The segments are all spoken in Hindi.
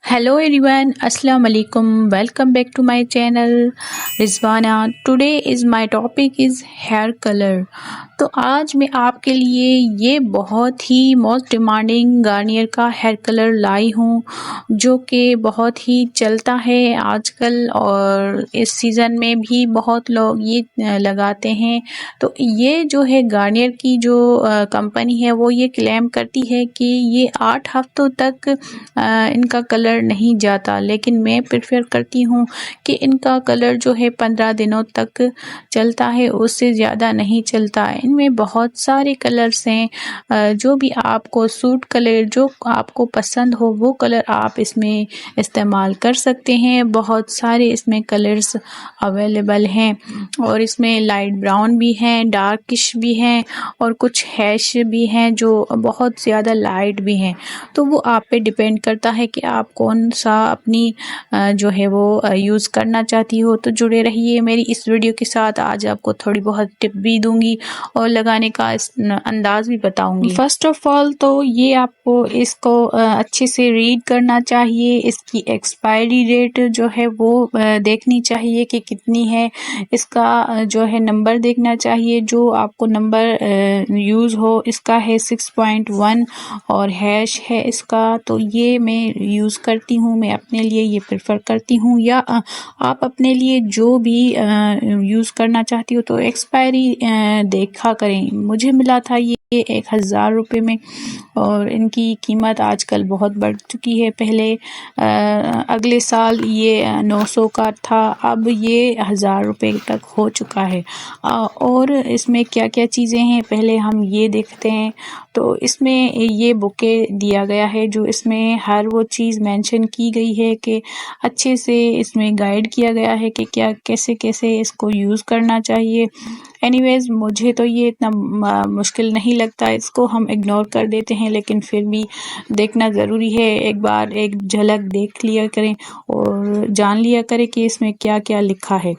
Hello everyone, Assalamu alaikum. Welcome back to my channel Rizwana. Today is my topic is hair color. तो आज मैं आपके लिए ये बहुत ही मोस्ट डिमांडिंग गार्नियर का हेयर कलर लाई हूँ जो कि बहुत ही चलता है आजकल और इस सीज़न में भी बहुत लोग ये लगाते हैं। तो ये जो है गार्नियर की जो कंपनी है वो ये क्लेम करती है कि ये 8 हफ्तों तक इनका कलर नहीं जाता, लेकिन मैं प्रेफर करती हूँ कि इनका कलर जो है 15 दिनों तक चलता है, उससे ज़्यादा नहीं चलता। इनमें बहुत सारे कलर्स हैं, जो भी आपको सूट कलर जो आपको पसंद हो वो कलर आप इसमें इस्तेमाल कर सकते हैं। बहुत सारे इसमें कलर्स अवेलेबल हैं और इसमें लाइट ब्राउन भी हैं, डार्किश भी हैं और कुछ हैश भी हैं जो बहुत ज़्यादा लाइट भी हैं। तो वो आप पे डिपेंड करता है कि आप कौन सा अपनी जो है वो यूज़ करना चाहती हो। तो जुड़े रहिए मेरी इस वीडियो के साथ। आज आपको थोड़ी बहुत टिप भी दूंगी और लगाने का अंदाज भी बताऊंगी। फर्स्ट ऑफ ऑल तो ये आपको इसको अच्छे से रीड करना चाहिए। इसकी एक्सपायरी डेट जो है वो देखनी चाहिए कि कितनी है। इसका जो है नंबर देखना चाहिए, जो आपको नंबर यूज़ हो। इसका है 6.1 और हैश है इसका। तो ये मैं यूज़ करती हूँ, मैं अपने लिए ये प्रेफर करती हूँ, या आप अपने लिए जो भी यूज़ करना चाहती हो तो एक्सपायरी देखा करें। मुझे मिला था ये 1000 रुपये में और इनकी कीमत आजकल बहुत बढ़ चुकी है। पहले अगले साल ये 900 का था, अब ये 1000 रुपये तक हो चुका है। और इसमें क्या क्या चीज़ें हैं पहले हम ये देखते हैं। तो इसमें ये बुके दिया गया है, जो इसमें हर वो चीज़ मेंशन की गई है कि अच्छे से इसमें गाइड किया गया है कि क्या कैसे कैसे इसको यूज़ करना चाहिए। एनीवेज़ मुझे तो ये इतना मुश्किल नहीं लगता, इसको हम इग्नोर कर देते हैं, लेकिन फिर भी देखना ज़रूरी है। एक बार एक झलक देख लिया करें और जान लिया करें कि इसमें क्या क्या लिखा है।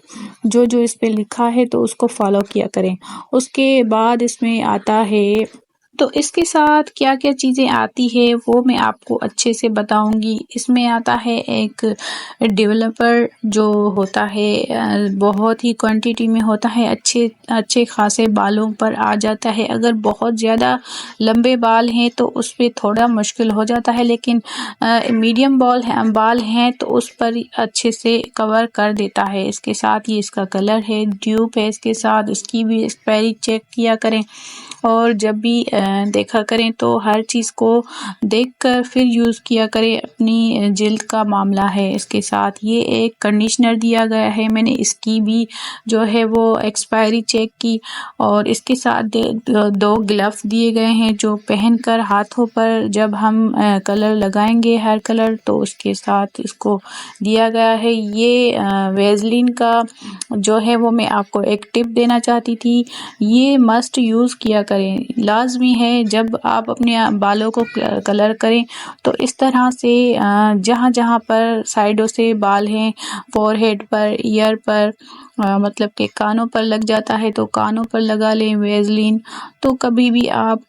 जो जो इस पे लिखा है तो उसको फॉलो किया करें। उसके बाद इसमें आता है, तो इसके साथ क्या क्या चीज़ें आती है वो मैं आपको अच्छे से बताऊंगी। इसमें आता है एक डेवलपर जो होता है, बहुत ही क्वांटिटी में होता है, अच्छे अच्छे खासे बालों पर आ जाता है। अगर बहुत ज़्यादा लंबे बाल हैं तो उस पर थोड़ा मुश्किल हो जाता है, लेकिन मीडियम बाल हैं तो उस पर अच्छे से कवर कर देता है। इसके साथ ये इसका कलर है, ड्यूब है इसके साथ, इसकी भी एक्सपायरी चेक किया करें और जब भी देखा करें तो हर चीज़ को देखकर फिर यूज़ किया करें। अपनी जिल्द का मामला है। इसके साथ ये एक कंडीशनर दिया गया है, मैंने इसकी भी जो है वो एक्सपायरी चेक की। और इसके साथ 2 ग्लव्स दिए गए हैं जो पहनकर हाथों पर जब हम कलर लगाएंगे हेयर कलर तो उसके साथ इसको दिया गया है। ये वेज़लिन का जो है वो मैं आपको एक टिप देना चाहती थी, ये मस्ट यूज़ किया करें, लाजमी है। जब आप अपने बालों को कलर करें तो इस तरह से जहाँ जहाँ पर साइडों से बाल हैं, फोरहेड पर, ईयर पर, मतलब कि कानों पर लग जाता है तो कानों पर लगा लें वेज़लिन। तो कभी भी आप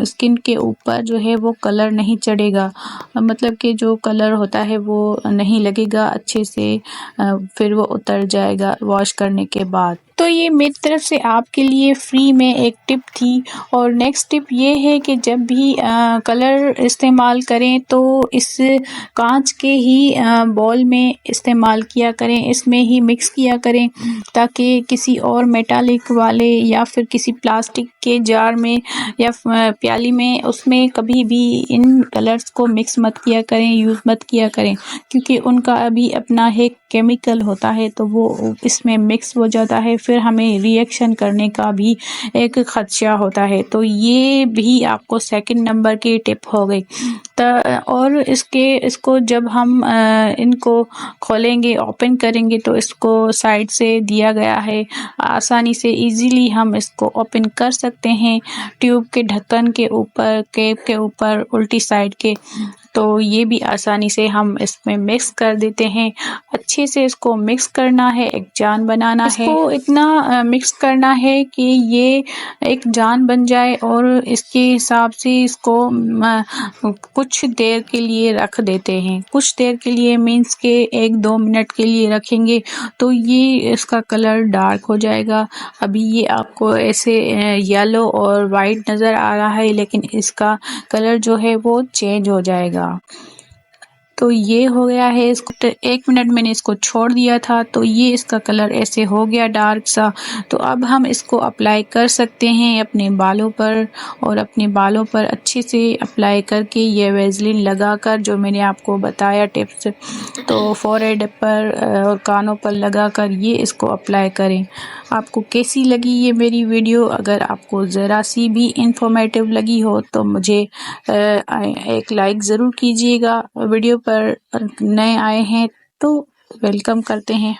स्किन के ऊपर जो है वो कलर नहीं चढ़ेगा, मतलब कि जो कलर होता है वो नहीं लगेगा अच्छे से, फिर वो उतर जाएगा वॉश करने के बाद। तो ये मेरी तरफ से आपके लिए फ्री में एक टिप थी। और नेक्स्ट टिप ये है कि जब भी कलर इस्तेमाल करें तो इस कांच के ही बॉल में इस्तेमाल किया करें, इसमें ही मिक्स किया करें, ताकि किसी और मेटालिक वाले या फिर किसी प्लास्टिक के जार में या प्याली में उसमें कभी भी इन कलर्स को मिक्स मत किया करें, यूज़ मत किया करें, क्योंकि उनका अभी अपना एक केमिकल होता है तो वो इसमें मिक्स हो जाता है, फिर हमें रिएक्शन करने का भी एक खदशा होता है। तो ये भी आपको सेकंड नंबर की टिप हो गई। और इसको जब हम इनको खोलेंगे, ओपन करेंगे तो इसको साइड से दिया गया है, आसानी से इजीली हम इसको ओपन कर सकते हैं ट्यूब के ढक्कन के ऊपर, कैप के ऊपर, उल्टी साइड के। तो ये भी आसानी से हम इसमें मिक्स कर देते हैं। अच्छे से इसको मिक्स करना है, एक जान बनाना है। इसको इतना मिक्स करना है कि ये एक जान बन जाए और इसके हिसाब से इसको कुछ देर के लिए रख देते हैं। कुछ देर के लिए मीन्स के 1-2 मिनट के लिए रखेंगे तो ये इसका कलर डार्क हो जाएगा। अभी ये आपको ऐसे येलो और वाइट नज़र आ रहा है, लेकिन इसका कलर जो है वो चेंज हो जाएगा। तो ये हो गया है। इसको 1 मिनट मैंने इसको छोड़ दिया था, तो ये इसका कलर ऐसे हो गया डार्क सा। तो अब हम इसको अप्लाई कर सकते हैं अपने बालों पर, और अपने बालों पर अच्छे से अप्लाई करके ये वेज़लिन लगाकर जो मैंने आपको बताया टिप्स, तो फोरहेड पर और कानों पर लगाकर ये इसको अप्लाई करें। आपको कैसी लगी ये मेरी वीडियो? अगर आपको ज़रा सी भी इंफॉर्मेटिव लगी हो तो मुझे एक लाइक ज़रूर कीजिएगा। वीडियो पर नए आए हैं तो वेलकम करते हैं।